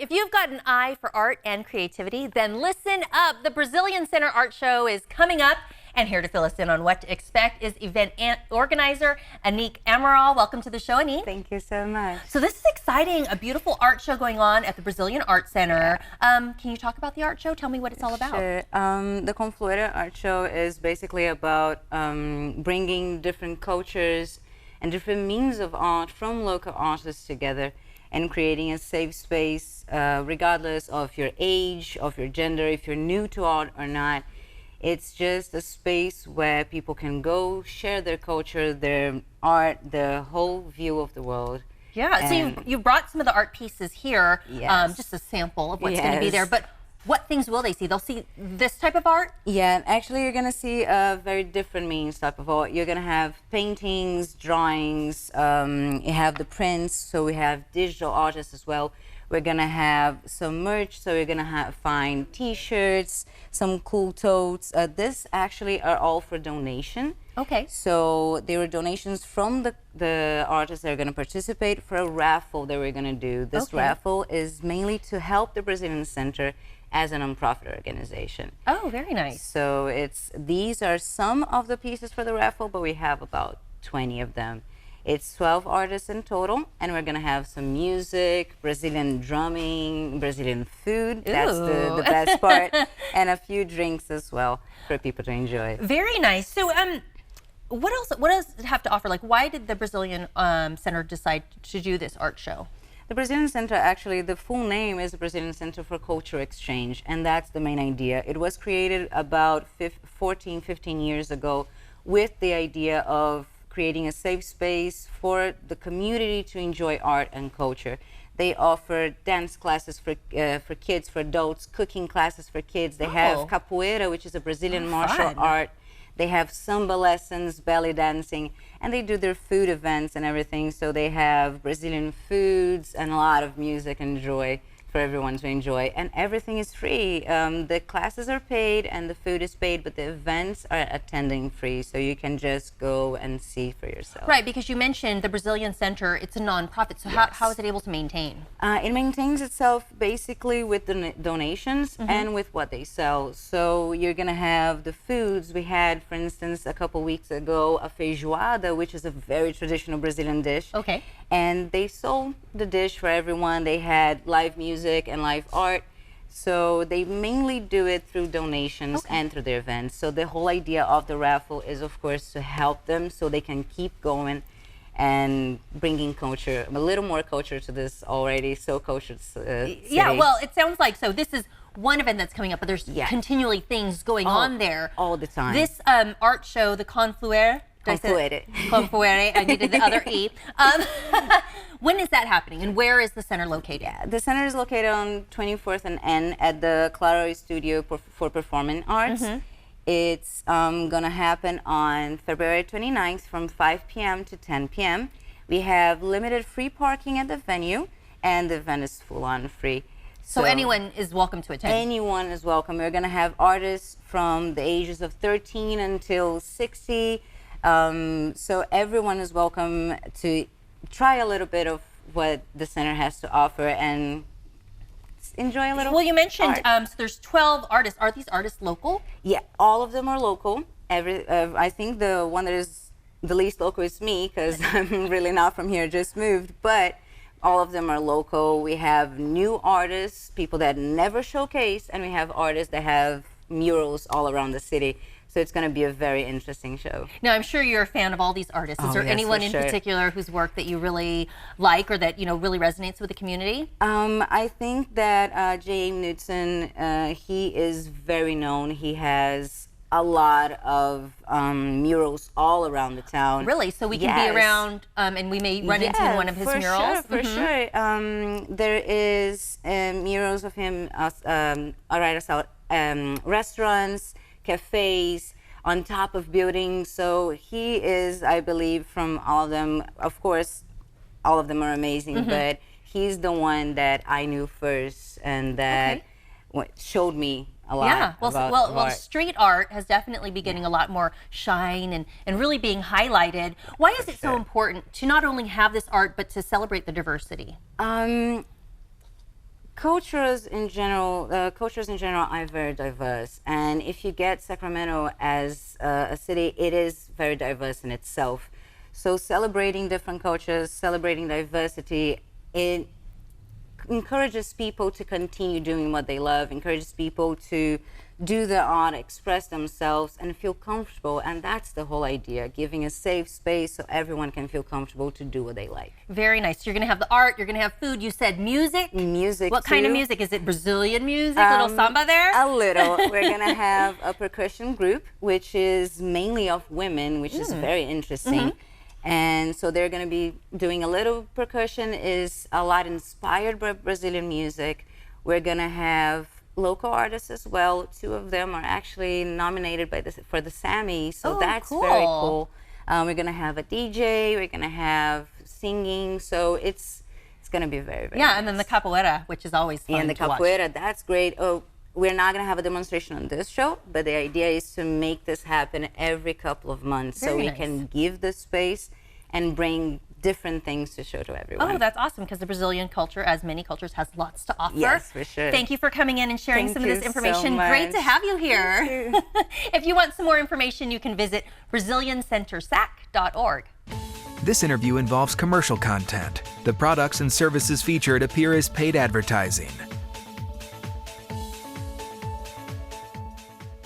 if you've got an eye for art and creativity, then listen up. The Brazilian Center Art Show is coming up, and here to fill us in on what to expect is event organizer Anique Amaral. Welcome to the show, Anique. Thank you so much. So this is exciting, a beautiful art show going on at the Brazilian Art Center. Can you talk about the art show? Tell me what it's all about. Sure. The Confluera Art Show is basically about bringing different cultures and different means of art from local artists together and creating a safe space regardless of your age, of your gender, if you're new to art or not. It's just a space where people can go share their culture, their art, the whole view of the world. Yeah, and so you brought some of the art pieces here, yes. Just a sample of what's going to be there. But what things will they see? They'll see this type of art? Yeah, actually you're going to see a very different means type of art. You're going to have paintings, drawings, you have the prints, so we have digital artists as well. We're going to have some merch, so you're going to find t-shirts, some cool totes. This actually are all for donation. Okay. So there were donations from the artists that are going to participate for a raffle that we're going to do. This raffle is mainly to help the Brazilian Center as a nonprofit organization. Oh, very nice. So these are some of the pieces for the raffle, but we have about 20 of them. It's 12 artists in total, and we're going to have some music, Brazilian drumming, Brazilian food. Ooh. That's the best part, and a few drinks as well for people to enjoy. Very nice. So, what does it have to offer? Like, why did the Brazilian Center decide to do this art show? The Brazilian Center, actually, the full name is the Brazilian Center for Cultural Exchange, and that's the main idea. It was created about 15 years ago with the idea of creating a safe space for the community to enjoy art and culture. They offer dance classes for kids, for adults, cooking classes for kids. They have capoeira, which is a Brazilian martial art. They have samba lessons, belly dancing, and they do their food events and everything. So they have Brazilian foods and a lot of music and joy for everyone to enjoy, and everything is free. The classes are paid and the food is paid, but the events are attending free, so you can just go and see for yourself. Right, because you mentioned the Brazilian Center, it's a nonprofit, so how is it able to maintain? It maintains itself basically with the donations and with what they sell. So you're gonna have the foods. We had, for instance, a couple weeks ago, a feijoada, which is a very traditional Brazilian dish. Okay. And they sold the dish for everyone. They had live music and live art. So they mainly do it through donations and through their events. So the whole idea of the raffle is, of course, to help them so they can keep going and bringing culture, a little more culture to this already so cultured city. Yeah, well, it sounds like, so this is one event that's coming up, but there's continually things going on there. All the time. This art show, the Confluera, Confluere, I needed the other E. When is that happening, and where is the center located? Yeah, the center is located on 24th and N at the Claro Studio for Performing Arts. It's going to happen on February 29th from 5 p.m. to 10 p.m. We have limited free parking at the venue, and the event is full-on free. So anyone is welcome to attend? Anyone is welcome. We're going to have artists from the ages of 13 until 60. So everyone is welcome to try a little bit of what the center has to offer and enjoy a little. Well, you mentioned so there's 12 artists. Are these artists local? Yeah, all of them are local. I think the one that is the least local is me, because I'm really not from here, just moved. But all of them are local. We have new artists, people that never showcase, and we have artists that have murals all around the city. So it's going to be a very interesting show. Now, I'm sure you're a fan of all these artists. Is there anyone in particular whose work that you really like, or that really resonates with the community? I think that J. Knudsen, he is very known. He has a lot of murals all around the town. Really? So we can be around, and we may run into one of his murals? For sure. There is murals of him restaurants, cafes, on top of buildings. So he is, I believe, from all of them, of course, all of them are amazing, but he's the one that I knew first and that showed me a lot. Yeah, well, street art has definitely been getting a lot more shine and really being highlighted. Why is it so important to not only have this art, but to celebrate the diversity? Cultures in general are very diverse, and if you get Sacramento as a city, it is very diverse in itself. So celebrating different cultures, celebrating diversity, it encourages people to continue doing what they love, encourages people to do the art, express themselves, and feel comfortable. And that's the whole idea, giving a safe space so everyone can feel comfortable to do what they like. Very nice. You're going to have the art, you're going to have food. You said music? Music, What too. kind of music? Is it Brazilian music? Little samba there? A little. We're going to have a percussion group, which is mainly of women, which is very interesting. And so they're going to be doing a little percussion, is a lot inspired by Brazilian music. We're going to have local artists as well. 2 of them are actually nominated for the Sammy, so that's very cool. We're going to have a DJ, we're going to have singing, so it's going to be very, very nice. And then the capoeira, which is always fun And the to watch. capoeira, that's great. Oh, we're not going to have a demonstration on this show, but the idea is to make this happen every couple of months so we can give the space and bring different things to show to everyone. Oh, that's awesome, because the Brazilian culture, as many cultures, has lots to offer. Yes, for sure. Thank you for coming in and sharing some of this information. So Great to have you here. Thank you. If you want some more information, you can visit BrazilianCenterSac.org. This interview involves commercial content. The products and services featured appear as paid advertising.